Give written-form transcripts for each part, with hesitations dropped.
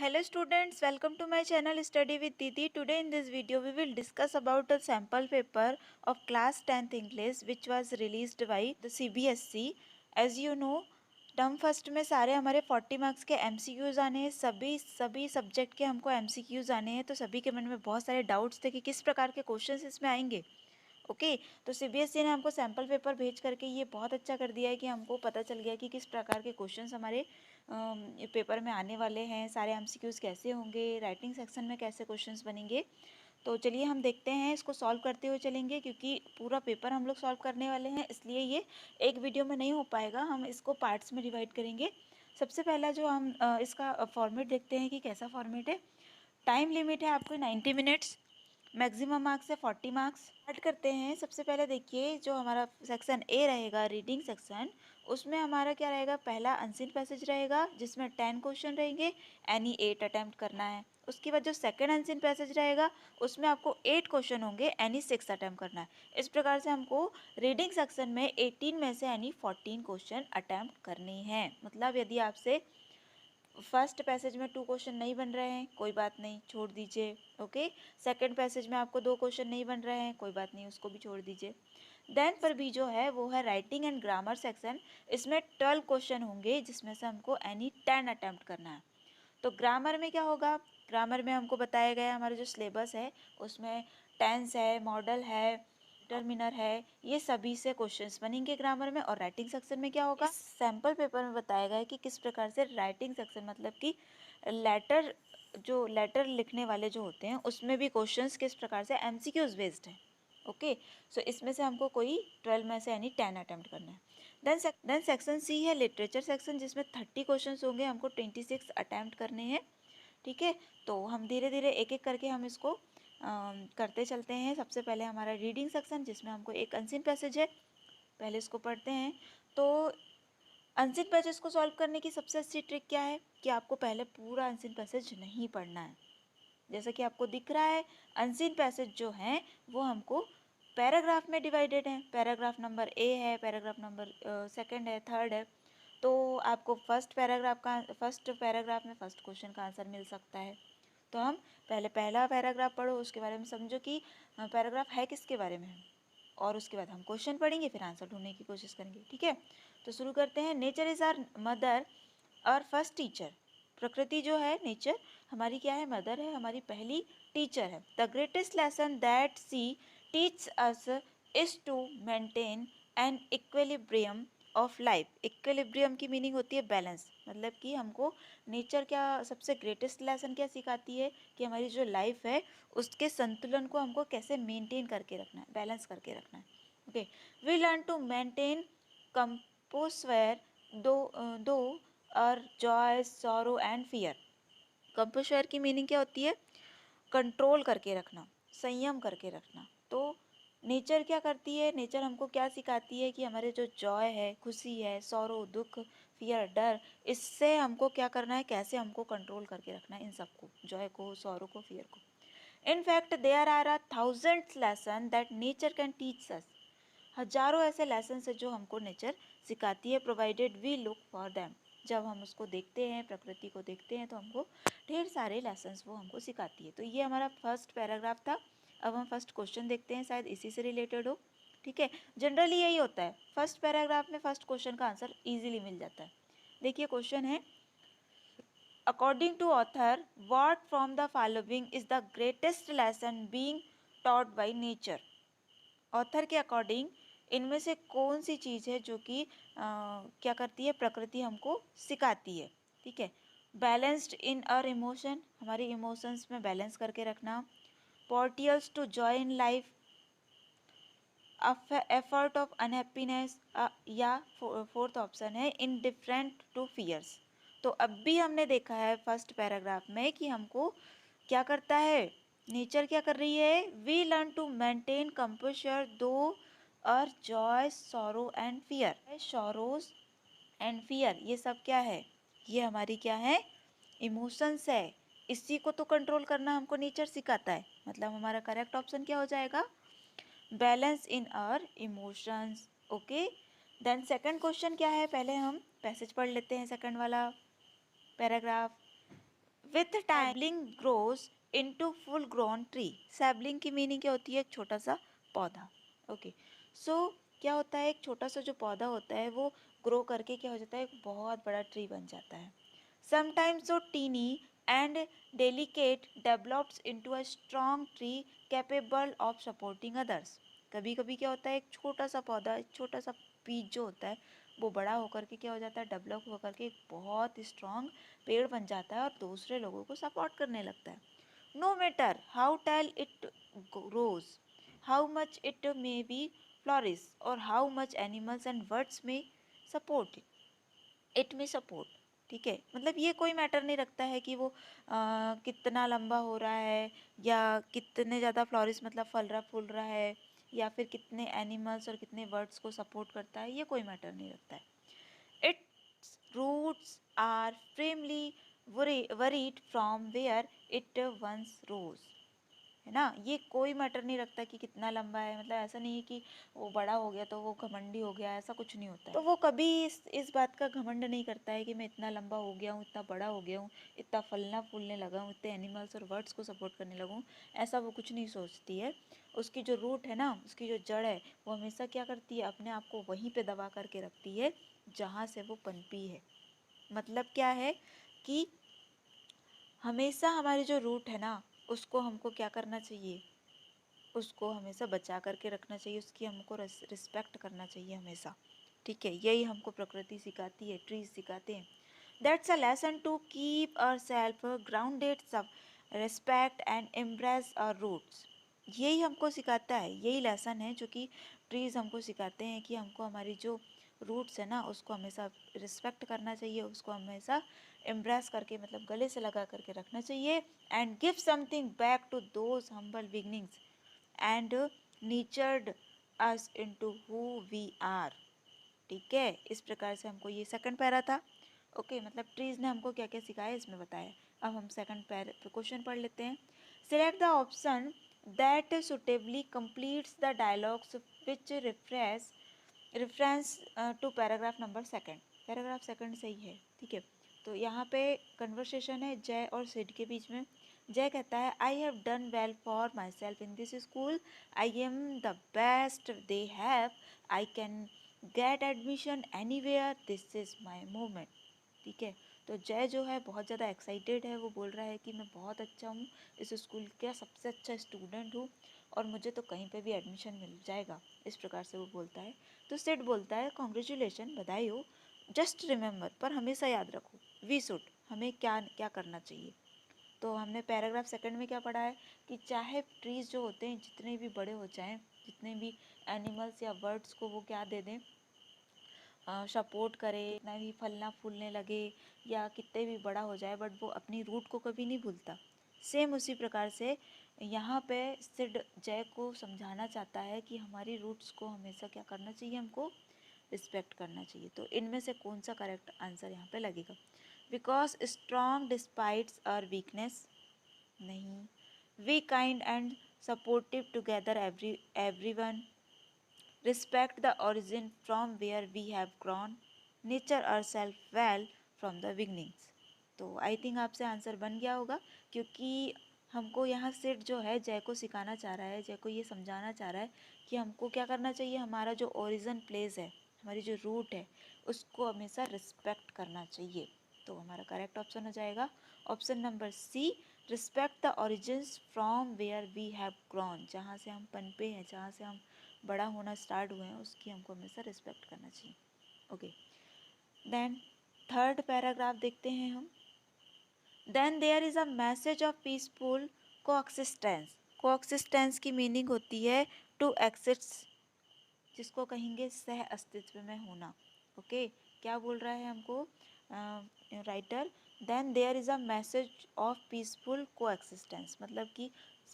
Hello students, welcome to my channel Study with Didi. Today in this video we will discuss about a sample paper of class 10th English which was released by the CBSE. As you know, term first में सारे हमारे 40 marks के MCQs आने हैं, सभी subject के हमको MCQs आने हैं। तो सभी के मन में बहुत सारे डाउट्स थे कि किस प्रकार के क्वेश्चंस इसमें आएंगे। ओके तो सीबीएसई ने हमको सैम्पल पेपर भेज करके ये बहुत अच्छा कर दिया है कि हमको पता चल गया कि किस प्रकार के क्वेश्चंस हमारे पेपर में आने वाले हैं, सारे एमसीक्यूज कैसे होंगे, राइटिंग सेक्शन में कैसे क्वेश्चंस बनेंगे। तो चलिए हम देखते हैं, इसको सॉल्व करते हुए चलेंगे क्योंकि पूरा पेपर हम लोग सॉल्व करने वाले हैं, इसलिए ये एक वीडियो में नहीं हो पाएगा, हम इसको पार्ट्स में डिवाइड करेंगे। सबसे पहला जो हम इसका फॉर्मेट देखते हैं कि कैसा फॉर्मेट है। टाइम लिमिट है आपको 90 मिनट्स, मैक्सिमम मार्क्स है 40 मार्क्स। स्टार्ट करते हैं। सबसे पहले देखिए जो हमारा सेक्शन ए रहेगा रीडिंग सेक्शन, उसमें हमारा क्या रहेगा, पहला अनसीन पैसेज रहेगा जिसमें 10 क्वेश्चन रहेंगे, एनी 8 अटैम्प्ट करना है। उसके बाद जो सेकंड अनसीन पैसेज रहेगा उसमें आपको 8 क्वेश्चन होंगे, एनी 6 अटैम्प्ट करना है। इस प्रकार से हमको रीडिंग सेक्शन में 18 में से एनी 14 क्वेश्चन अटैम्प्ट करने हैं। मतलब यदि आपसे फर्स्ट पैसेज में 2 क्वेश्चन नहीं बन रहे हैं, कोई बात नहीं, छोड़ दीजिए। ओके, सेकंड पैसेज में आपको 2 क्वेश्चन नहीं बन रहे हैं, कोई बात नहीं, उसको भी छोड़ दीजिए। देन पर भी जो है वो है राइटिंग एंड ग्रामर सेक्शन, इसमें 12 क्वेश्चन होंगे जिसमें से हमको एनी 10 अटैम्प्ट करना है। तो ग्रामर में क्या होगा, ग्रामर में हमको बताया गया है हमारा जो सिलेबस है उसमें टेंस है, मॉडल है, डिटर्मिनर है, ये सभी से क्वेश्चंस बनेंगे ग्रामर में। और राइटिंग सेक्शन में क्या होगा, सैम्पल पेपर में बताया गया है कि किस प्रकार से राइटिंग सेक्शन मतलब कि लेटर लिखने वाले जो होते हैं उसमें भी क्वेश्चंस किस प्रकार से एमसीक्यूज बेस्ड है। ओके सो इसमें से हमको कोई 12 में से यानी 10 अटैम्प्ट करना है। देन सेक्शन सी है लिटरेचर सेक्शन, जिसमें 30 क्वेश्चन होंगे, हमको 26 अटैम्प्ट करने हैं। ठीक है, तो हम धीरे धीरे एक एक करके हम इसको करते चलते हैं। सबसे पहले हमारा रीडिंग सेक्शन जिसमें हमको एक अनसीन पैसेज है, पहले इसको पढ़ते हैं। तो अनसीन पैसेज को सॉल्व करने की सबसे अच्छी ट्रिक क्या है कि आपको पहले पूरा अनसीन पैसेज नहीं पढ़ना है। जैसा कि आपको दिख रहा है अनसीन पैसेज जो हैं वो हमको पैराग्राफ में डिवाइडेड हैं। पैराग्राफ नंबर ए है, पैराग्राफ नंबर सेकंड है, थर्ड है। तो आपको फर्स्ट पैराग्राफ में फर्स्ट क्वेश्चन का आंसर मिल सकता है। तो हम पहले पहला पैराग्राफ पढ़ो, उसके बारे में समझो कि पैराग्राफ है किसके बारे में, और उसके बाद हम क्वेश्चन पढ़ेंगे, फिर आंसर ढूंढने की कोशिश करेंगे। ठीक है, तो शुरू करते हैं। नेचर इज़ आवर मदर और फर्स्ट टीचर। प्रकृति जो है, नेचर हमारी क्या है, मदर है, हमारी पहली टीचर है। The greatest lesson that she teach us is to maintain an equilibrium of life. Equilibrium की मीनिंग होती है बैलेंस, मतलब कि हमको नेचर क्या सबसे ग्रेटेस्ट लेसन क्या सिखाती है कि हमारी जो लाइफ है उसके संतुलन को हमको कैसे मेंटेन करके रखना है, बैलेंस करके रखना है। Okay, we learn to maintain composure दो और joy, sorrow and fear. Composure की मीनिंग क्या होती है, कंट्रोल करके रखना, संयम करके रखना। तो नेचर क्या करती है, नेचर हमको क्या सिखाती है कि हमारे जो जॉय है, खुशी है, सौरो, दुख, फियर, डर, इससे हमको क्या करना है, कैसे हमको कंट्रोल करके रखना है इन सबको, जॉय को, सौरो को, फियर को। In fact there are a thousands lesson that nature can teach us. हजारों ऐसे लेसन है जो हमको नेचर सिखाती है, provided we look for them. जब हम उसको देखते हैं, प्रकृति को देखते हैं, तो हमको ढेर सारे लेसन्स वो हमको सिखाती है। तो ये हमारा फर्स्ट पैराग्राफ था। अब हम फर्स्ट क्वेश्चन देखते हैं, शायद इसी से रिलेटेड हो। ठीक है, जनरली यही होता है, फर्स्ट पैराग्राफ में फर्स्ट क्वेश्चन का आंसर ईजिली मिल जाता है। देखिए क्वेश्चन है, according to author what from the following is the greatest lesson being taught by nature. Author के अकॉर्डिंग इनमें से कौन सी चीज़ है जो कि क्या करती है, प्रकृति हमको सिखाती है। ठीक है, बैलेंस्ड इन अर इमोशन, हमारे इमोशंस में बैलेंस करके रखना। Portals to joy in life, effort of unhappiness, या फोर्थ ऑप्शन है इन डिफरेंट टू फियर्स। तो अब भी हमने देखा है फर्स्ट पैराग्राफ में कि हमको क्या करता है, नेचर क्या कर रही है, we learn to maintain composure though और joy, sorrow and fear. Sorrows and fear ये सब क्या है, ये हमारी क्या है, इमोशंस है। इसी को तो कंट्रोल करना हमको नेचर सिखाता है। मतलब हमारा करेक्ट ऑप्शन क्या हो जाएगा, balance in our emotions. Okay, then second question क्या है, पहले हम पैसेज पढ़ लेते हैं, सेकंड वाला paragraph. With sapling grows into full grown tree. Sapling की मीनिंग क्या होती है? एक छोटा सा पौधा। ओके, सो क्या होता है, एक छोटा सा जो पौधा होता है वो ग्रो करके क्या हो जाता है, एक बहुत बड़ा ट्री बन जाता है। Sometimes so tiny and delicate develops into a strong tree capable of supporting others. कभी कभी क्या होता है, एक छोटा सा पौधा, एक छोटा सा बीज जो होता है वो बड़ा होकर के क्या हो जाता है, डेवलप होकर के एक बहुत स्ट्रॉन्ग पेड़ बन जाता है और दूसरे लोगों को सपोर्ट करने लगता है। No matter how tall it grows, how much it may be flourish और how much animals and birds may support it may support. ठीक है, मतलब ये कोई मैटर नहीं रखता है कि वो कितना लंबा हो रहा है या कितने ज़्यादा फ्लोरिस मतलब फल रहा फूल रहा है या फिर कितने एनिमल्स और कितने बर्ड्स को सपोर्ट करता है, ये कोई मैटर नहीं रखता है। Its roots are firmly worried from where it once rose। है ना, ये कोई मैटर नहीं रखता कि कितना लंबा है, मतलब ऐसा नहीं है कि वो बड़ा हो गया तो वो घमंडी हो गया, ऐसा कुछ नहीं होता है। तो वो कभी इस बात का घमंड नहीं करता है कि मैं इतना लंबा हो गया हूँ, इतना बड़ा हो गया हूँ, इतना फलना फूलने लगा हूँ, इतने एनिमल्स और बर्ड्स को सपोर्ट करने लगा हूँ, ऐसा वो कुछ नहीं सोचती है। उसकी जो रूट है ना, उसकी जो जड़ है, वो हमेशा क्या करती है, अपने आप को वहीं पर दबा करके रखती है जहाँ से वो पनपी है। मतलब क्या है कि हमेशा हमारी जो रूट है ना, उसको हमको क्या करना चाहिए, उसको हमेशा बचा करके रखना चाहिए, उसकी हमको रिस्पेक्ट करना चाहिए हमेशा। ठीक है, यही हमको प्रकृति सिखाती है, ट्रीज सिखाते हैं। That's a lesson to keep our self grounded, सब respect and embrace our roots. यही हमको सिखाता है, यही लेसन है जो कि ट्रीज हमको सिखाते हैं कि हमको हमारी जो रूट्स है ना, उसको हमेशा रिस्पेक्ट करना चाहिए, उसको हमेशा एम्ब्रेस करके मतलब गले से लगा करके रखना चाहिए। And give something back to those humble beginnings and nurtured us into who we are। ठीक है, इस प्रकार से हमको ये सेकंड पैरा था। ओके, मतलब ट्रीज ने हमको क्या क्या सिखाया इसमें बताया। अब हम सेकंड पैरा क्वेश्चन पढ़ लेते हैं। Select the option that suitably completes the dialogues which reference to paragraph number second. Paragraph second सही है। ठीक है, तो यहाँ पे कन्वर्सेशन है जय और सिड के बीच में। जय कहता है, I have done well for myself in this school, I am the best they have, I can get admission anywhere, this is my movement. ठीक है, तो जय जो है बहुत ज़्यादा एक्साइटेड है, वो बोल रहा है कि मैं बहुत अच्छा हूँ, इस स्कूल का सबसे अच्छा स्टूडेंट हूँ और मुझे तो कहीं पे भी एडमिशन मिल जाएगा, इस प्रकार से वो बोलता है। तो सिड बोलता है, कॉन्ग्रेचुलेशन, बधाई हो, जस्ट रिमेंबर, पर हमेशा याद रखो, वी शुड, हमें क्या क्या करना चाहिए। तो हमने पैराग्राफ सेकंड में क्या पढ़ा है कि चाहे ट्रीज जो होते हैं जितने भी बड़े हो जाएं, जितने भी एनिमल्स या बर्ड्स को वो क्या दे दें, सपोर्ट करे, कितना भी फलना फूलने लगे या कितने भी बड़ा हो जाए, बट वो अपनी रूट को कभी नहीं भूलता। सेम उसी प्रकार से यहाँ पे सिड जय को समझाना चाहता है कि हमारी रूट्स को हमेशा क्या करना चाहिए, हमको रिस्पेक्ट करना चाहिए। तो इनमें से कौन सा करेक्ट आंसर यहाँ पे लगेगा? Because strong despites our weakness, नहीं। We kind and supportive together everyone, respect the origin from where we have grown, nature ourselves well from the beginnings। तो आई थिंक आपसे आंसर बन गया होगा, क्योंकि हमको यहाँ सेठ जो है जय को सिखाना चाह रहा है, जय को ये समझाना चाह रहा है कि हमको क्या करना चाहिए, हमारा जो ओरिजिन प्लेस है, हमारी जो रूट है, उसको हमेशा रिस्पेक्ट करना चाहिए। तो हमारा करेक्ट ऑप्शन हो जाएगा option number C, respect the origins from where we have grown. जहाँ से हम पनपे हैं, जहाँ से हम बड़ा होना स्टार्ट हुए हैं, उसकी हमको हमेशा रिस्पेक्ट करना चाहिए। ओके, देन थर्ड पैराग्राफ देखते हैं हम। Then there is a message of peaceful coexistence. Coexistence की मीनिंग होती है टू एक्सिस्ट, जिसको कहेंगे सह अस्तित्व में होना। ओके, क्या बोल रहा है हमको writer? Then there is a message of peaceful coexistence, मतलब कि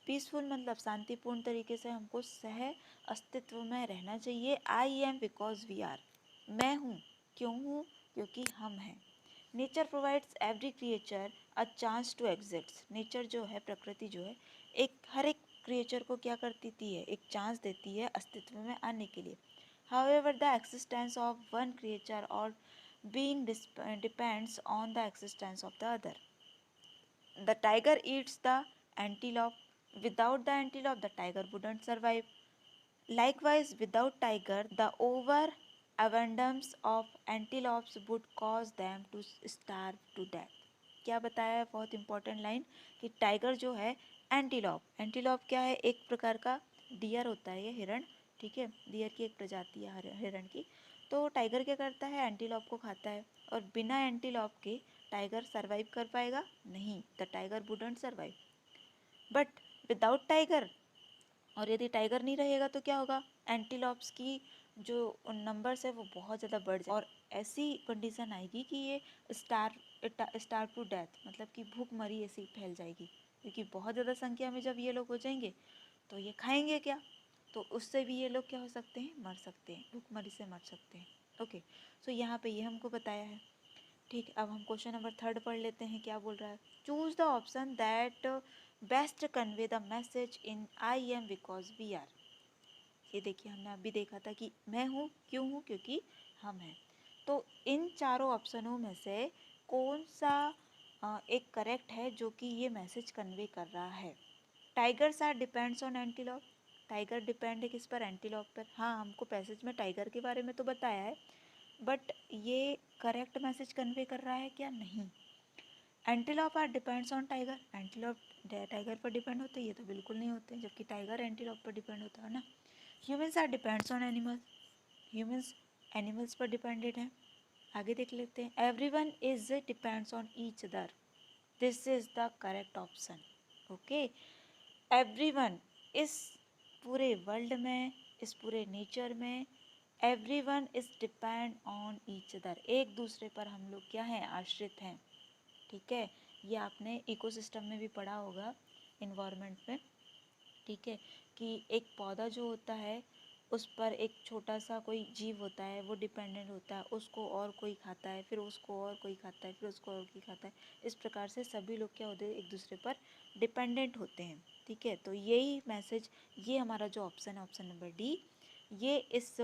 पीसफुल मतलब शांतिपूर्ण तरीके से हमको सह अस्तित्व में रहना चाहिए। I am because we are, मैं हूँ, क्यों हूँ, क्योंकि हम हैं। Nature provides every creature a chance to exist. Nature जो है, प्रकृति जो है, हर एक क्रिएचर को क्या कर देती है, एक चांस देती है अस्तित्व में आने के लिए। However, the existence of one creature or being depends on the existence of the other। The tiger eats the antelope, without the antelope the tiger wouldn't survive, likewise without tiger the over abundance of antelopes would cause them to starve to death। क्या बताया है, बहुत important line, कि tiger जो है, antelope क्या है, एक प्रकार का डियर होता है, ये हिरण, ठीक है, डियर की एक प्रजाति है हिरण की। तो टाइगर क्या करता है, एंटीलॉप को खाता है, और बिना एंटीलॉप के टाइगर सर्वाइव कर पाएगा नहीं, the tiger wouldn't survive. But without tiger, और यदि टाइगर नहीं रहेगा तो क्या होगा, एंटीलॉप्स की जो नंबर्स है वो बहुत ज़्यादा बढ़ जाए, और ऐसी कंडीशन आएगी कि ये स्टार टू डेथ, मतलब कि भूखमरी ऐसी फैल जाएगी, क्योंकि बहुत ज़्यादा संख्या में जब ये लोग हो जाएंगे तो ये खाएंगे क्या, तो उससे भी ये लोग क्या हो सकते हैं, मर सकते हैं, भूखमरी से मर सकते हैं। ओके, सो यहाँ पे ये हमको बताया है। ठीक, अब हम क्वेश्चन नंबर 3 पढ़ लेते हैं, क्या बोल रहा है। Choose the option that best convey the message in I am because we are. ये देखिए, हमने अभी देखा था कि मैं हूँ, क्यों हूँ, क्योंकि हम हैं। तो इन चारों ऑप्शनों में से कौन सा एक करेक्ट है जो कि ये मैसेज कन्वे कर रहा है। Tigers are depends on antelope, tiger depend है किस पर, एंटीलॉप पर। हाँ, हमको पैसेज में टाइगर के बारे में तो बताया है, बट ये करेक्ट मैसेज कन्वे कर रहा है क्या, नहीं। Antelope are depends on tiger, antelope tiger पर डिपेंड होते हैं, ये तो बिल्कुल नहीं होते, जबकि टाइगर एंटीलॉप पर डिपेंड होता है ना। Humans are depends on animal, humans animals पर डिपेंडेड है। आगे देख लेते हैं, everyone is depends on each other, this is the correct option. Okay, everyone, इस पूरे वर्ल्ड में, इस पूरे नेचर में, everyone is depend on each other, एक दूसरे पर हम लोग क्या हैं, आश्रित हैं। ठीक है, ये आपने इकोसिस्टम में भी पढ़ा होगा, इन्वायरमेंट में, ठीक है, कि एक पौधा जो होता है उस पर एक छोटा सा कोई जीव होता है, वो डिपेंडेंट होता है, उसको और कोई खाता है, फिर उसको और कोई खाता है, फिर उसको और कोई खाता है। इस प्रकार से सभी लोग क्या होते हैं, एक दूसरे पर डिपेंडेंट होते हैं। ठीक है, तो यही मैसेज, ये हमारा जो ऑप्शन है, ऑप्शन नंबर डी, ये इस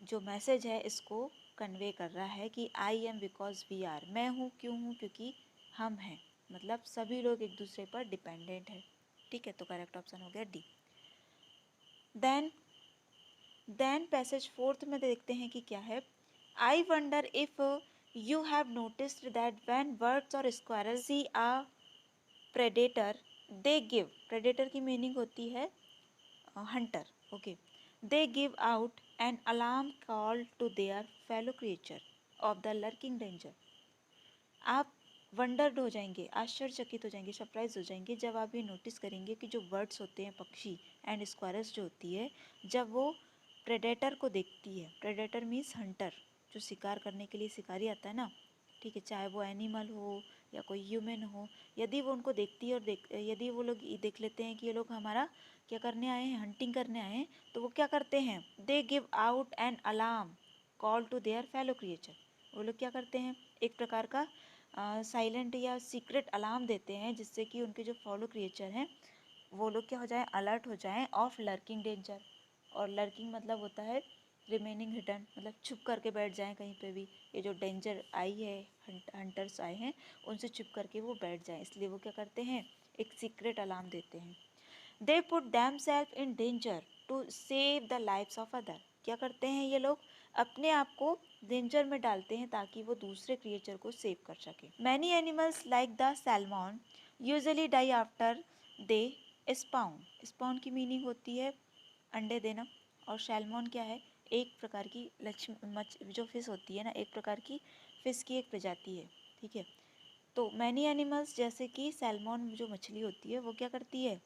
जो मैसेज है इसको कन्वे कर रहा है कि I am because we are, मैं हूँ, क्यों हूँ, क्योंकि हम हैं, मतलब सभी लोग एक दूसरे पर डिपेंडेंट है। ठीक है, तो करेक्ट ऑप्शन हो गया डी। देन पैसेज 4 में देखते हैं कि क्या है। I wonder if you have noticed that when birds और squirrel see a predator they give, predator की मीनिंग होती है hunter. Okay, they give out an alarm call to their fellow creature of the lurking danger. आप wondered हो जाएंगे, आश्चर्यचकित हो जाएंगे, सरप्राइज हो जाएंगे जब आप ये नोटिस करेंगे कि जो बर्ड्स होते हैं, पक्षी एंड स्क्वायरल्स जो होती है, जब वो प्रेडेटर को देखती है, प्रेडेटर मीन्स हंटर, जो शिकार करने के लिए शिकारी आता है ना, ठीक है, चाहे वो एनिमल हो या कोई ह्यूमन हो, यदि वो उनको देखती है और यदि वो लोग देख लेते हैं कि ये लोग हमारा क्या करने आए हैं, हंटिंग करने आए हैं, तो वो क्या करते हैं, they give out an alarm call to their fellow creature. वो लोग क्या करते हैं, एक प्रकार का साइलेंट या सीक्रेट अलार्म देते हैं, जिससे कि उनके जो फॉलो क्रिएचर हैं वो लोग क्या हो जाएं, अलर्ट हो जाएं ऑफ लर्किंग डेंजर। और लर्किंग मतलब होता है रिमेनिंग हिडन, मतलब छुप करके बैठ जाएं कहीं पे भी, ये जो डेंजर आई है, हंटर्स आए हैं, उनसे छुप करके वो बैठ जाएं, इसलिए वो क्या करते हैं, एक सीक्रेट अलार्म देते हैं। They put themself in danger to save the lifes of other. क्या करते हैं ये लोग, अपने आप को डेंजर में डालते हैं ताकि वो दूसरे क्रिएचर को सेव कर सके। Many animals like the salmon usually die after they spawn. Spawn की मीनिंग होती है अंडे देना, और सैल्मन क्या है, एक प्रकार की जो फिश होती है ना, एक प्रकार की फिश की एक प्रजाति है। ठीक है, तो मैनी एनिमल्स, जैसे कि सैल्मन जो मछली होती है, वो क्या करती है,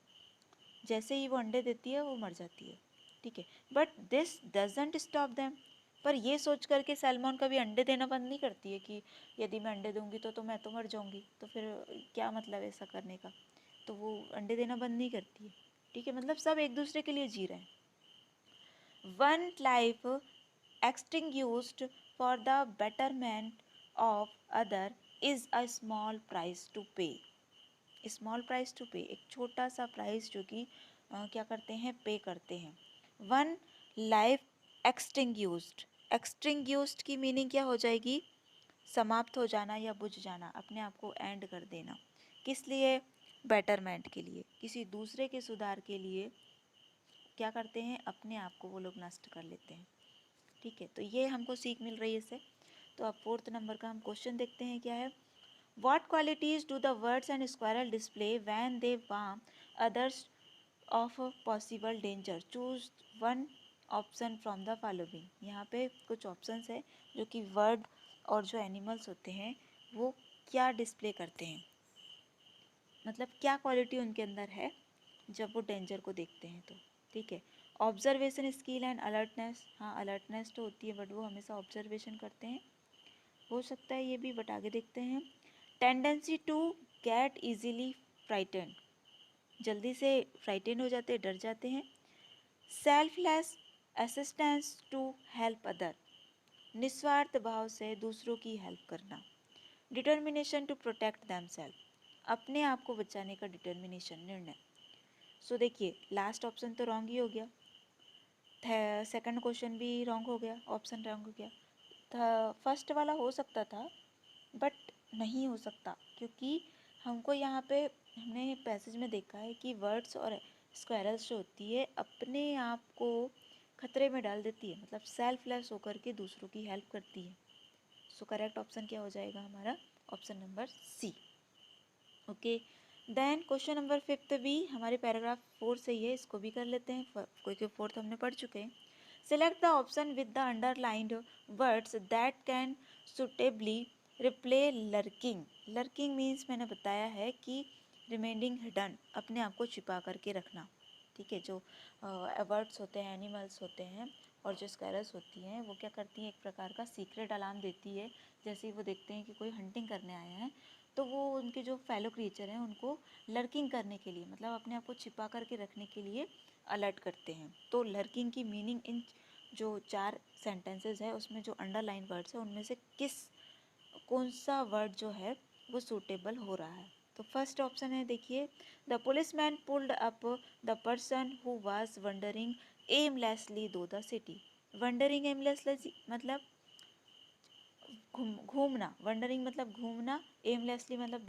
जैसे ही वो अंडे देती है वो मर जाती है। ठीक है, but this doesn't stop them, पर ये सोच करके सैल्मन कभी अंडे देना बंद नहीं करती है कि यदि मैं अंडे दूंगी तो मैं तो मर जाऊंगी, तो फिर क्या मतलब ऐसा करने का, तो वो अंडे देना बंद नहीं करती है। ठीक है, मतलब सब एक दूसरे के लिए जी रहे हैं। One life extinguished for the betterment of other is a small price to pay। Small price to pay, एक छोटा सा प्राइस जो कि क्या करते हैं, पे करते हैं। वन लाइफ एक्सटिंग्यूस्ड, एक्सटिंग्यूस्ड की मीनिंग क्या हो जाएगी, समाप्त हो जाना या बुझ जाना, अपने आप को एंड कर देना। किस लिए? बेटरमेंट के लिए, किसी दूसरे के सुधार के लिए क्या करते हैं? अपने आप को वो लोग नष्ट कर लेते हैं। ठीक है, तो ये हमको सीख मिल रही है इससे। तो अब 4th नंबर का हम क्वेश्चन देखते हैं क्या है। What qualities do the birds and squirrel display when they warn others of a possible danger? Choose one option from the following. यहाँ पे कुछ ऑप्शंस है जो कि वर्ड और जो एनिमल्स होते हैं वो क्या डिस्प्ले करते हैं, मतलब क्या क्वालिटी उनके अंदर है जब वो डेंजर को देखते हैं तो। ठीक है, ऑब्जर्वेशन स्किल एंड अलर्टनेस। हाँ, अलर्टनेस तो होती है बट वो हमेशा ऑब्जर्वेशन करते हैं, हो सकता है ये भी, बट आगे देखते हैं। Tendency to get easily frightened, जल्दी से फ्राइटेंड हो जाते हैं, डर जाते हैं। Selfless assistance to help other, निस्वार्थ भाव से दूसरों की हेल्प करना। डिटर्मिनेशन टू प्रोटेक्ट देमसेल्फ, अपने आप को बचाने का डिटर्मिनेशन, निर्णय। सो देखिए लास्ट ऑप्शन तो रॉन्ग ही हो गया, सेकंड क्वेश्चन भी रॉन्ग हो गया, ऑप्शन रॉन्ग हो गया। फर्स्ट वाला हो सकता था बट नहीं हो सकता, क्योंकि हमको यहाँ पे हमने पैसेज में देखा है कि वर्ड्स और स्क्वायरल्स जो होती है अपने आप को खतरे में डाल देती है, मतलब सेल्फलेस होकर के दूसरों की हेल्प करती है। सो करेक्ट ऑप्शन क्या हो जाएगा हमारा? Option number C. Okay, then question number 5th भी हमारे पैराग्राफ 4 से ही है, इसको भी कर लेते हैं क्योंकि 4th हमने पढ़ चुके हैं। Select the option with the underlined words that can suitably replay lurking. Lurking means मैंने बताया है कि रिमेनिंग हिडन, अपने आप को छिपा करके रखना। ठीक है, जो वर्ड्स होते हैं, एनिमल्स होते हैं और जो स्क्वायरल्स होती हैं वो क्या करती हैं, एक प्रकार का सीक्रेट अलार्म देती है। जैसे ही वो देखते हैं कि कोई हंटिंग करने आया है तो वो उनके जो फेलो क्रिएचर हैं उनको लर्किंग करने के लिए, मतलब अपने आप को छिपा करके रखने के लिए अलर्ट करते हैं। तो लर्किंग की मीनिंग इन जो 4 सेंटेंसेस है उसमें जो अंडरलाइन वर्ड्स है उनमें से कौन सा वर्ड जो है वो सूटेबल हो रहा है। तो फर्स्ट ऑप्शन है देखिए, the policeman pulled up the person who was wondering aimlessly through the city. Wondering aimlessly मतलब घूमना, वंडरिंग मतलब घूमना, एमलेसली मतलब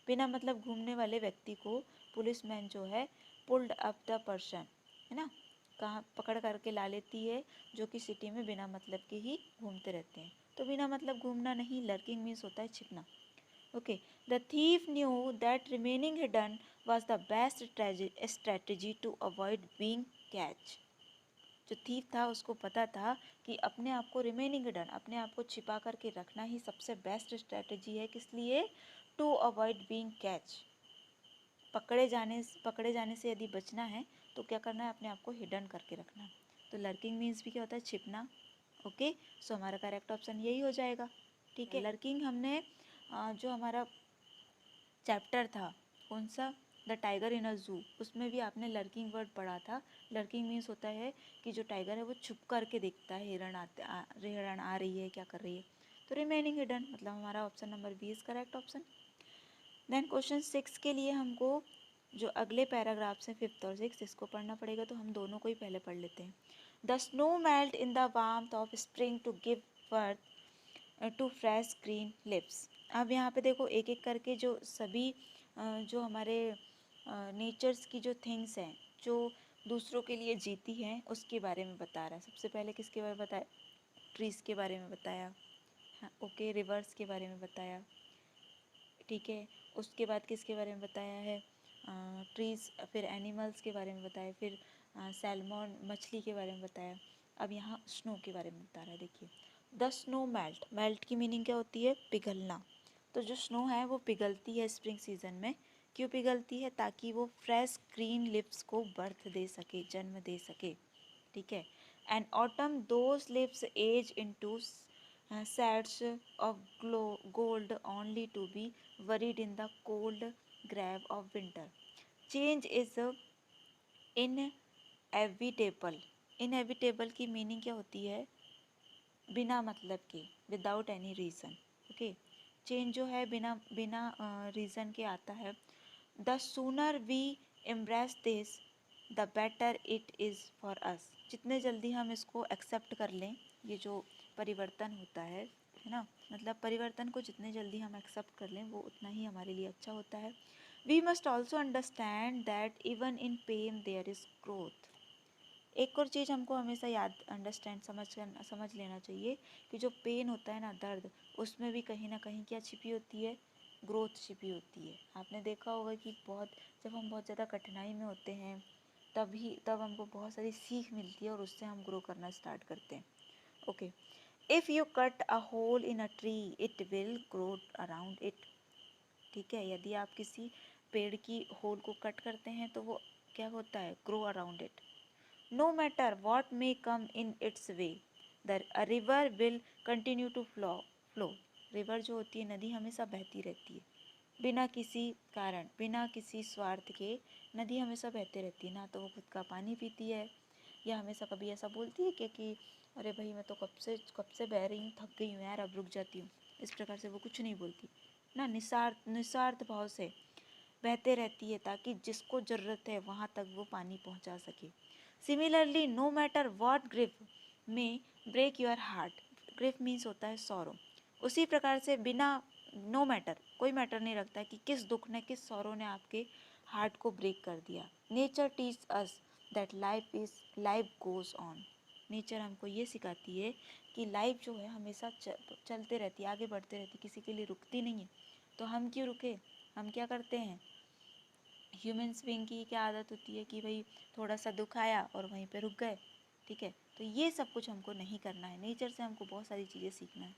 बिना मतलब घूमने वाले व्यक्ति को पुलिसमैन जो है पुल्ड अप द पर्सन, है ना, कहाँ पकड़ करके ला लेती है, जो कि सिटी में बिना मतलब के ही घूमते रहते हैं। तो बिना मतलब घूमना नहीं, लर्किंग मीन्स होता है छिपना। Okay, the thief knew that remaining hidden was the best strategy to avoid being catch. जो थीफ था उसको पता था कि अपने आप को रिमेनिंग हिडन, अपने आप को छिपा करके रखना ही सबसे बेस्ट स्ट्रेटजी है, किस लिए? टू अवॉइड बीइंग कैच, पकड़े जाने से यदि बचना है तो क्या करना है, अपने आप को हिडन करके रखना है। तो लर्किंग मीन्स भी क्या होता है, छिपना। ओके, सो हमारा करेक्ट ऑप्शन यही हो जाएगा। ठीक है, लर्किंग हमने जो हमारा चैप्टर था कौन सा, द टाइगर इन अ जू, उसमें भी आपने लर्किंग वर्ड पढ़ा था। लर्किंग मीन्स होता है कि जो टाइगर है वो छुप करके देखता है, हिरण आ रही है, क्या कर रही है। तो रिमेनिंग हिडन, मतलब हमारा option number B is correct option. Then question 6 के लिए हमको जो अगले पैराग्राफ से 5th और 6th इसको पढ़ना पड़ेगा, तो हम दोनों को ही पहले पढ़ लेते हैं। The snow melt in the warmth of spring to give birth to fresh green lips. अब यहाँ पे देखो एक एक करके जो सभी जो हमारे नेचर्स की जो थिंग्स हैं जो दूसरों के लिए जीती हैं उसके बारे में बता रहा है। सबसे पहले किसके बारे में बताया, ट्रीज़ के बारे में बताया। हाँ ओके, रिवर्स के बारे में बताया। ठीक है, उसके बाद किसके बारे में बताया है, ट्रीज़, फिर एनिमल्स के बारे में बताया, फिर सैल्मन मछली के बारे में बताया। अब यहाँ स्नो के बारे में बता रहा है। देखिए, द स्नो मेल्ट, मेल्ट की मीनिंग क्या होती है, पिघलना। तो जो स्नो है वो पिघलती है स्प्रिंग सीजन में। क्यों पिघलती है, ताकि वो फ्रेश ग्रीन लिप्स को बर्थ दे सके, जन्म दे सके। ठीक है, and autumn those lips age into sets of gold only to be buried in the cold grave of winter. Change is inevitable. Inevitable की मीनिंग क्या होती है, बिना मतलब के, without any reason. Okay, change जो है बिना बिना रीज़न के आता है। The sooner we embrace this the better it is for us. जितने जल्दी हम इसको एक्सेप्ट कर लें, ये जो परिवर्तन होता है है ना, मतलब परिवर्तन को जितने जल्दी हम एक्सेप्ट कर लें वो उतना ही हमारे लिए अच्छा होता है। We must also understand that even in pain there is growth. एक और चीज़ हमको हमेशा याद अंडरस्टैंड समझ लेना चाहिए कि जो पेन होता है ना, दर्द, उसमें भी कहीं ना कहीं क्या छिपी होती है, ग्रोथ छिपी होती है। आपने देखा होगा कि जब हम बहुत ज़्यादा कठिनाई में होते हैं तब हमको बहुत सारी सीख मिलती है और उससे हम ग्रो करना स्टार्ट करते हैं। Okay, if you cut a hole in a tree it will grow around it. ठीक है, यदि आप किसी पेड़ की होल को कट करते हैं तो वो क्या होता है, grow around it. No matter what may come in its way, a river will continue to flow. River जो होती है, नदी, हमेशा बहती रहती है बिना किसी कारण, बिना किसी स्वार्थ के। नदी हमेशा बहते रहती है, ना तो वो खुद का पानी पीती है या हमेशा कभी ऐसा बोलती है कि अरे भाई मैं तो कब से बह रही हूँ, थक गई हूँ यार, अब रुक जाती हूँ। इस प्रकार से वो कुछ नहीं बोलती ना, निस्वार्थ भाव से बहते रहती है ताकि जिसको ज़रूरत है वहाँ तक वो पानी पहुँचा सके। Similarly no matter what grief may break your heart, grief means होता है सौरो। उसी प्रकार से बिना नो मैटर, कोई मैटर नहीं रखता है कि किस दुख ने, किस सौरो ने आपके हार्ट को ब्रेक कर दिया। Nature teach us that life goes on. Nature हमको ये सिखाती है कि लाइफ जो है हमेशा चलते रहती है, आगे बढ़ते रहती है, किसी के लिए रुकती नहीं है। तो हम क्यों रुके, हम क्या करते हैं, ह्यूमन्स बीइंग की क्या आदत होती है कि भाई थोड़ा सा दुख आया और वहीं पे रुक गए। ठीक है, तो ये सब कुछ हमको नहीं करना है, नेचर से हमको बहुत सारी चीज़ें सीखना है।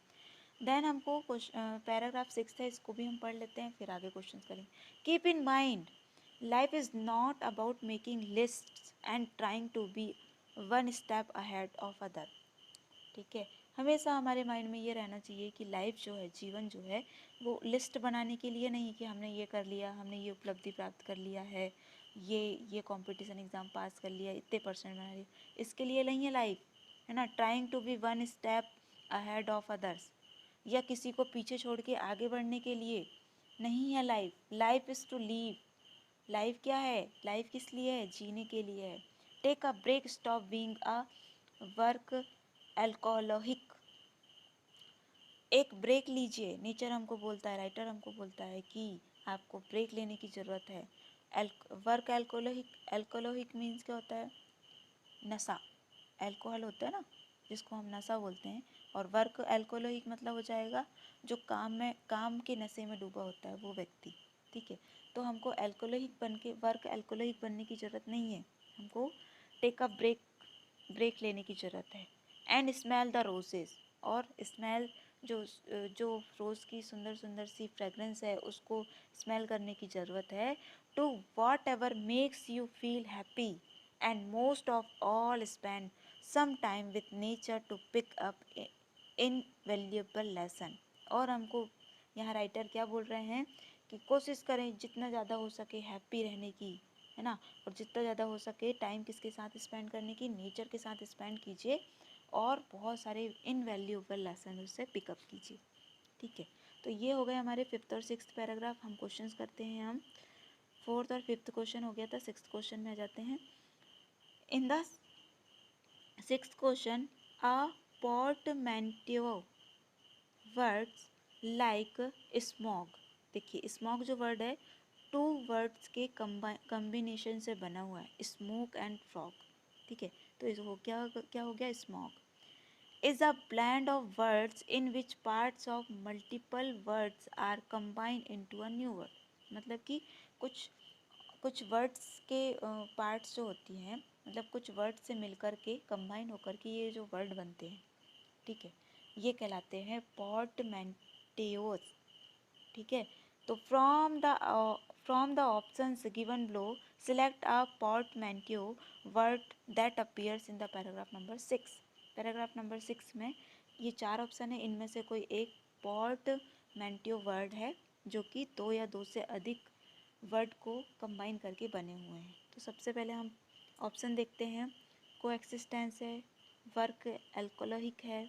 देन हमको पैराग्राफ 6 है, इसको भी हम पढ़ लेते हैं, फिर आगे क्वेश्चन करेंगे। Keep in mind life is not about making list and trying to be one step ahead of other. ठीक है, हमेशा हमारे माइंड में ये रहना चाहिए कि लाइफ जो है, जीवन जो है, वो लिस्ट बनाने के लिए नहीं कि हमने ये कर लिया, हमने ये उपलब्धि प्राप्त कर लिया है, ये कंपटीशन एग्ज़ाम पास कर लिया, इतने परसेंट बना लिया, इसके लिए नहीं है लाइफ, है ना। Trying to be one step ahead of others, या किसी को पीछे छोड़ के आगे बढ़ने के लिए नहीं है life. Life is to live. Life क्या है, लाइफ किस लिए है, जीने के लिए है। Take a break, stop being a work alcoholic. एक ब्रेक लीजिए, नेचर हमको बोलता है, राइटर हमको बोलता है कि आपको ब्रेक लेने की ज़रूरत है। वर्क एल्कोहलिक, एल्कोहलिक मीन्स क्या होता है, नशा। एल्कोहल होता है ना, जिसको हम नशा बोलते हैं, और वर्क एल्कोहलिक मतलब हो जाएगा जो काम के नशे में डूबा होता है वो व्यक्ति। ठीक है, तो हमको वर्क एल्कोहलिक बनने की ज़रूरत नहीं है, हमको टेक अ ब्रेक लेने की ज़रूरत है। एंड स्मेल द रोजेस, और स्मेल जो जो रोज़ की सुंदर सुंदर सी फ्रेगरेंस है उसको स्मेल करने की ज़रूरत है। To whatever makes you feel happy and most of all spend some time with nature to pick up invaluable lesson. और हमको यहाँ राइटर क्या बोल रहे हैं कि कोशिश करें जितना ज़्यादा हो सके हैप्पी रहने की, है ना, और जितना ज़्यादा हो सके टाइम किसके साथ स्पेंड करने की, नेचर के साथ स्पेंड कीजिए और बहुत सारे इनवैल्यूएबल लेसन उससे पिकअप कीजिए। ठीक है, तो ये हो गए हमारे 5th और 6th पैराग्राफ। हम क्वेश्चंस करते हैं। हम 4th और 5th क्वेश्चन हो गया था, 6th क्वेश्चन में आ जाते हैं। In the 6th question, a portmanteau words like smog. देखिए स्मॉग जो वर्ड है 2 वर्ड्स के कम्बिनेशन से बना हुआ है, स्मोक एंड फ्रॉग। ठीक है, तो इसको क्या हो गया, smog is a blend of words in which parts of multiple words are combined into a new word। मतलब कि कुछ वर्ड्स के पार्ट्स जो होती हैं, मतलब कुछ वर्ड्स से मिलकर के कंबाइन होकर के ये जो वर्ड बनते हैं, ठीक है, ये कहलाते हैं पोर्टमैन्टियोज। ठीक है, तो from the options given below select a portmanteau word that appears in the paragraph number 6। Paragraph number 6 में ये 4 ऑप्शन है, इनमें से कोई एक पोर्टमैन्टियो वर्ड है जो कि 2 या 2 से अधिक वर्ड को कंबाइन करके बने हुए हैं। तो सबसे पहले हम ऑप्शन देखते हैं। कोएक्सिस्टेंस है, वर्क एल्कोहलिक है,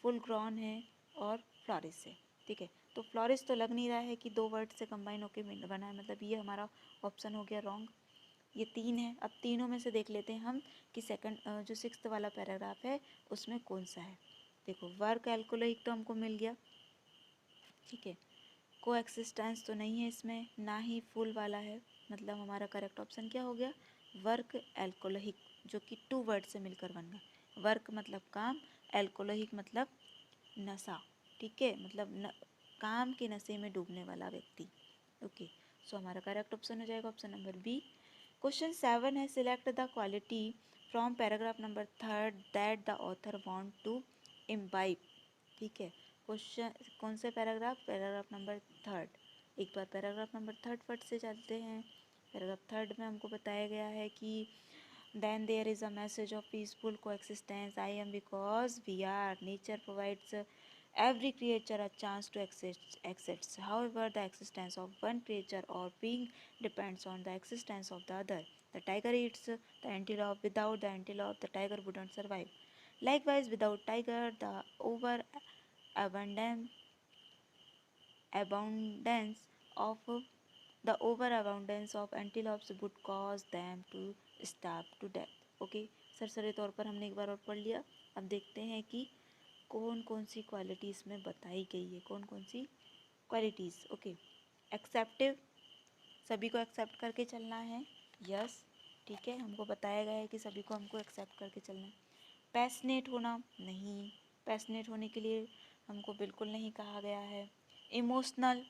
फुल ग्रॉन है और फ्लोरिस है। ठीक है, तो फ्लोरिस तो लग नहीं रहा है कि 2 वर्ड से कंबाइन होकर बना है, मतलब ये हमारा ऑप्शन हो गया रॉन्ग। ये 3 है। अब तीनों में से देख लेते हैं हम कि जो 6th वाला पैराग्राफ है उसमें कौन सा है। देखो वर्क एल्कोहलिक तो हमको मिल गया, ठीक है। को एक्सिस्टेंस तो नहीं है इसमें, ना ही फुल वाला है, मतलब हमारा करेक्ट ऑप्शन क्या हो गया, वर्क एल्कोहलिक, जो कि 2 वर्ड से मिलकर बन गया। वर्क मतलब काम, एल्कोहलिक मतलब नशा, ठीक है, मतलब काम के नशे में डूबने वाला व्यक्ति। ओके, सो हमारा करेक्ट ऑप्शन हो जाएगा ऑप्शन नंबर बी। क्वेश्चन 7 है, select the quality from paragraph number 3 that the author want to imbibe, ठीक है। क्वेश्चन कौन से पैराग्राफ नंबर 3। एक बार पैराग्राफ नंबर 3 फट से चलते हैं। पैराग्राफ 3 में हमको बताया गया है कि then there is a message of peaceful coexistence I am because we are nature provides every creature a chance to exist. However, the existence of one creature or being depends on the existence of the other. The tiger eats the antelope. Without the antelope, the tiger wouldn't survive. Likewise, without tiger, abundance abundance of the overabundance of antelopes would cause them to starve to death. Okay, सरसरी तौर पर हमने एक बार और पढ़ लिया। अब देखते हैं कि कौन कौन सी क्वालिटी इसमें बताई गई है, कौन कौन सी क्वालिटीज़। ओके, एक्सेप्टिव, सभी को एक्सेप्ट करके चलना है, यस, ठीक है, हमको बताया गया है कि सभी को हमको एक्सेप्ट करके चलना है। पैशनेट होना, नहीं, पैशनेट होने के लिए हमको बिल्कुल नहीं कहा गया है। इमोशनल,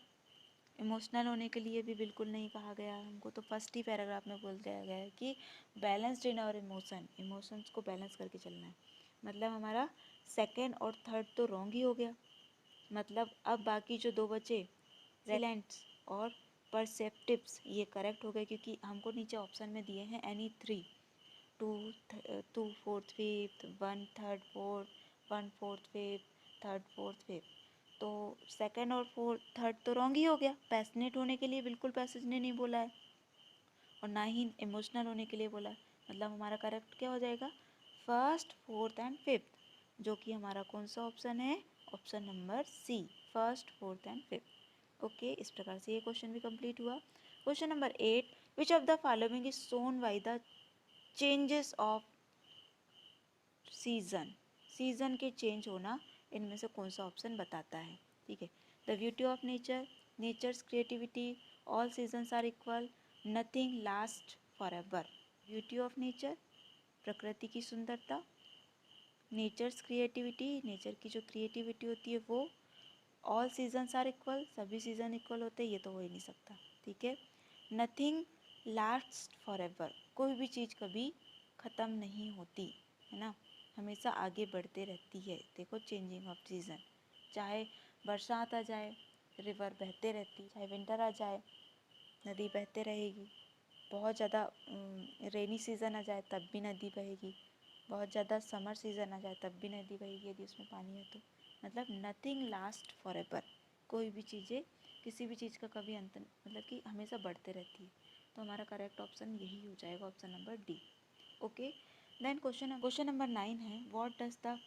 इमोशनल होने के लिए भी बिल्कुल नहीं कहा गया है हमको, तो फर्स्ट ही पैराग्राफ में बोल दिया गया है कि बैलेंस्ड इन और इमोशंस को बैलेंस करके चलना है। मतलब हमारा सेकेंड और थर्ड तो रॉन्ग ही हो गया, मतलब अब बाकी जो 2 बचे रेलेंट्स और परसेप्टिव्स ये करेक्ट हो गए, क्योंकि हमको नीचे ऑप्शन में दिए हैं any 3, 2 4th 5th, 1 3rd 4th, 1 4th 5th, 3rd 4th 5th, तो सेकंड और थर्ड तो रॉन्ग ही हो गया। पैशनेट होने के लिए बिल्कुल पैसेज ने नहीं बोला है और ना ही इमोशनल होने के लिए बोला है, मतलब हमारा करेक्ट क्या हो जाएगा, फर्स्ट, फोर्थ एंड फिफ्थ, जो कि हमारा कौन सा ऑप्शन है, option number C, first, fourth and fifth. Okay, इस प्रकार से ये क्वेश्चन भी कंप्लीट हुआ। Question number 8, which of the following is shown by the changes of season, season के चेंज होना इनमें से कौन सा ऑप्शन बताता है, ठीक है। The beauty of nature, nature's creativity, all seasons are equal, nothing last forever. Beauty of nature, प्रकृति की सुंदरता, नेचर्स क्रिएटिविटी, नेचर की जो क्रिएटिविटी होती है वो, ऑल सीजन्स आर इक्वल, सभी सीजन इक्वल होते हैं, ये तो हो ही नहीं सकता, ठीक है। नथिंग लास्ट फॉर एवर, कोई भी चीज़ कभी ख़त्म नहीं होती है ना, हमेशा आगे बढ़ते रहती है। देखो चेंजिंग ऑफ सीज़न, चाहे बरसात आ जाए रिवर बहते रहती, चाहे विंटर आ जाए नदी बहते रहेगी, बहुत ज़्यादा रेनी सीज़न आ जाए तब भी नदी बहेगी, बहुत ज़्यादा समर सीज़न आ जाए तब भी नदी बहेगी यदि उसमें पानी है तो। मतलब नथिंग लास्ट फॉर एवर, कोई भी चीज़ें, किसी भी चीज़ का कभी अंत, मतलब कि हमेशा बढ़ते रहती है, तो हमारा करेक्ट ऑप्शन यही हो जाएगा, option number D. Okay, then question number 9 है, what does the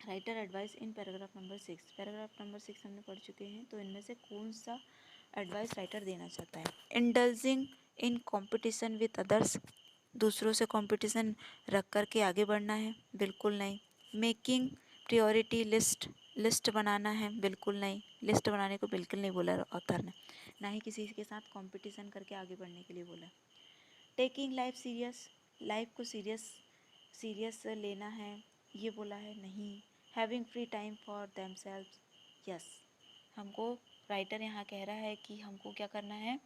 writer advice in paragraph number 6। Paragraph number 6 हमने पढ़ चुके हैं, तो इनमें से कौन सा एडवाइस राइटर देना चाहता है। Indulging in competition with others, दूसरों से कंपटीशन रख कर के आगे बढ़ना है, बिल्कुल नहीं। मेकिंग प्रायोरिटी लिस्ट, लिस्ट बनाना है, बिल्कुल नहीं, लिस्ट बनाने को बिल्कुल नहीं बोला ऑथर ने, ना ही किसी के साथ कंपटीशन करके आगे बढ़ने के लिए बोला। टेकिंग लाइफ सीरियस, लाइफ को सीरियस लेना है, ये बोला है, नहीं। Having free time for themselves, yes, हमको राइटर यहाँ कह रहा है कि हमको क्या करना है,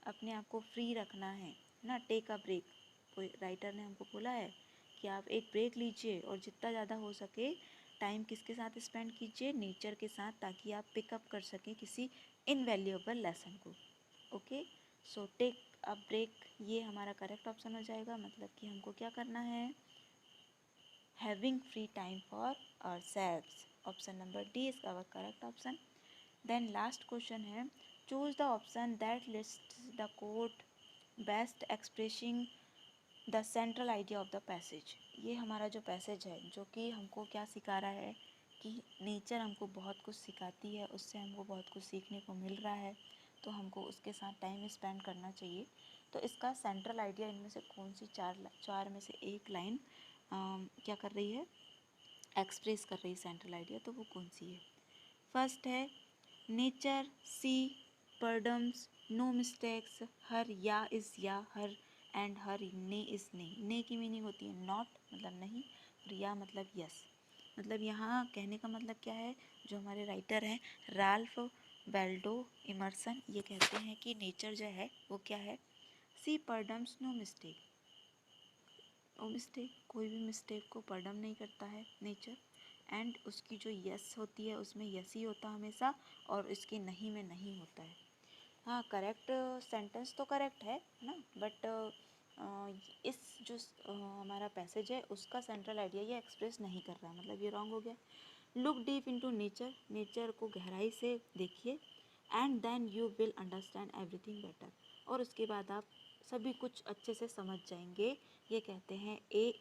अपने आप को फ्री रखना है ना, टेक अ ब्रेक। कोई राइटर ने हमको बोला है कि आप एक ब्रेक लीजिए और जितना ज़्यादा हो सके टाइम किसके साथ स्पेंड कीजिए, नेचर के साथ, ताकि आप पिकअप कर सकें किसी इनवैल्यूएबल लेसन को। Okay, so take a break, ये हमारा करेक्ट ऑप्शन हो जाएगा, मतलब कि हमको क्या करना है, having free time for ourselves, option number D is our correct option. Then last question है, choose the option that list the quote best expressing the central idea of the passage. ये हमारा जो पैसेज है, जो कि हमको क्या सिखा रहा है कि नेचर हमको बहुत कुछ सिखाती है, उससे हमको बहुत कुछ सीखने को मिल रहा है, तो हमको उसके साथ टाइम स्पेंड करना चाहिए। तो इसका सेंट्रल आइडिया इनमें से कौन सी चार में से एक लाइन क्या कर रही है, एक्सप्रेस कर रही सेंट्रल आइडिया, तो वो कौन सी है? फर्स्ट है नेचर सी परडम्स नो मिस्टेक्स, हर या इज़ या, हर एंड हर ने इज़ ने। ने की मीनिंग होती है नॉट मतलब नहीं, और या मतलब यस। मतलब यहाँ कहने का मतलब क्या है, जो हमारे राइटर हैं राल्फ वेल्डो इमर्सन, ये कहते हैं कि नेचर जो है वो क्या है, सी परडम्स नो मिस्टेक, नो मिस्टेक, कोई भी मिस्टेक को परडम नहीं करता है नेचर। एंड उसकी जो यस होती है उसमें यस ही होता हमेशा, और इसके नहीं में नहीं होता है। हाँ, करेक्ट सेंटेंस तो करेक्ट है ना, बट इस जो हमारा पैसेज है उसका सेंट्रल आइडिया ये एक्सप्रेस नहीं कर रहा है, मतलब ये रॉन्ग हो गया। Look deep into nature, nature को गहराई से देखिए, and then you will understand everything better, और उसके बाद आप सभी कुछ अच्छे से समझ जाएंगे। ये कहते हैं ए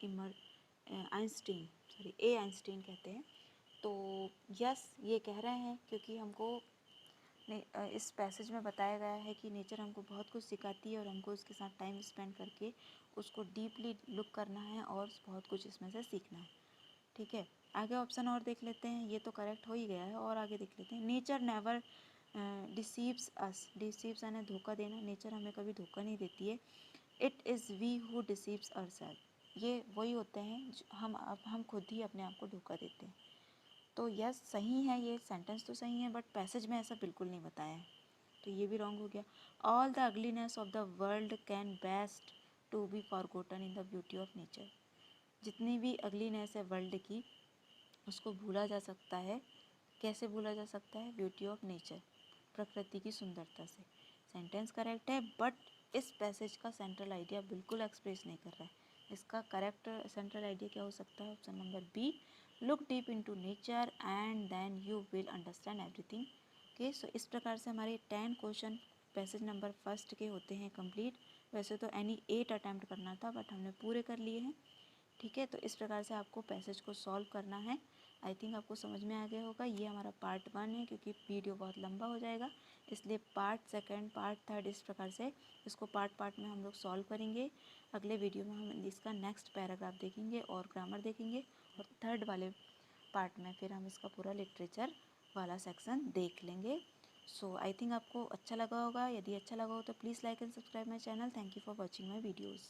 आइंस्टीन कहते हैं। तो यस ये कह रहे हैं क्योंकि हमको इस पैसेज में बताया गया है कि नेचर हमको बहुत कुछ सिखाती है, और हमको उसके साथ टाइम स्पेंड करके उसको डीपली लुक करना है और बहुत कुछ इसमें से सीखना है। ठीक है, आगे ऑप्शन और देख लेते हैं, ये तो करेक्ट हो ही गया है, और आगे देख लेते हैं। नेचर नेवर डिसीव्स अस, डिसीव्स यानी धोखा देना, नेचर हमें कभी धोखा नहीं देती है। It is we who deceives ourself, ये वही होते हैं हम खुद ही अपने आप को धोखा देते हैं। तो यस सही है, ये सेंटेंस तो सही है, बट पैसेज में ऐसा बिल्कुल नहीं बताया है, तो ये भी रॉन्ग हो गया। All the ugliness of the world can best to be forgotten in the beauty of nature, जितनी भी अगलीनेस है वर्ल्ड की उसको भूला जा सकता है। कैसे भूला जा सकता है? ब्यूटी ऑफ नेचर, प्रकृति की सुंदरता से। सेंटेंस करेक्ट है, बट इस पैसेज का सेंट्रल आइडिया बिल्कुल एक्सप्रेस नहीं कर रहा है। इसका करेक्ट सेंट्रल आइडिया क्या हो सकता है? Option number B, look deep into nature and then you will understand everything. Okay, so इस प्रकार से हमारे 10 क्वेश्चन पैसेज नंबर फर्स्ट के होते हैं कंप्लीट। वैसे तो एनी 8 अटैम्प्ट करना था, बट हमने पूरे कर लिए हैं। ठीक है, तो इस प्रकार से आपको पैसेज को सॉल्व करना है। आई थिंक आपको समझ में आ गया होगा। ये हमारा पार्ट 1 है, क्योंकि वीडियो बहुत लंबा हो जाएगा, इसलिए पार्ट सेकंड, पार्ट थर्ड, इस प्रकार से इसको पार्ट पार्ट में हम लोग सॉल्व करेंगे। अगले वीडियो में हम इसका नेक्स्ट पैराग्राफ देखेंगे और ग्रामर देखेंगे, और थर्ड वाले पार्ट में फिर हम इसका पूरा लिटरेचर वाला सेक्शन देख लेंगे। सो आई थिंक आपको अच्छा लगा होगा। यदि अच्छा लगा हो तो please like and subscribe my channel. Thank you for watching my videos.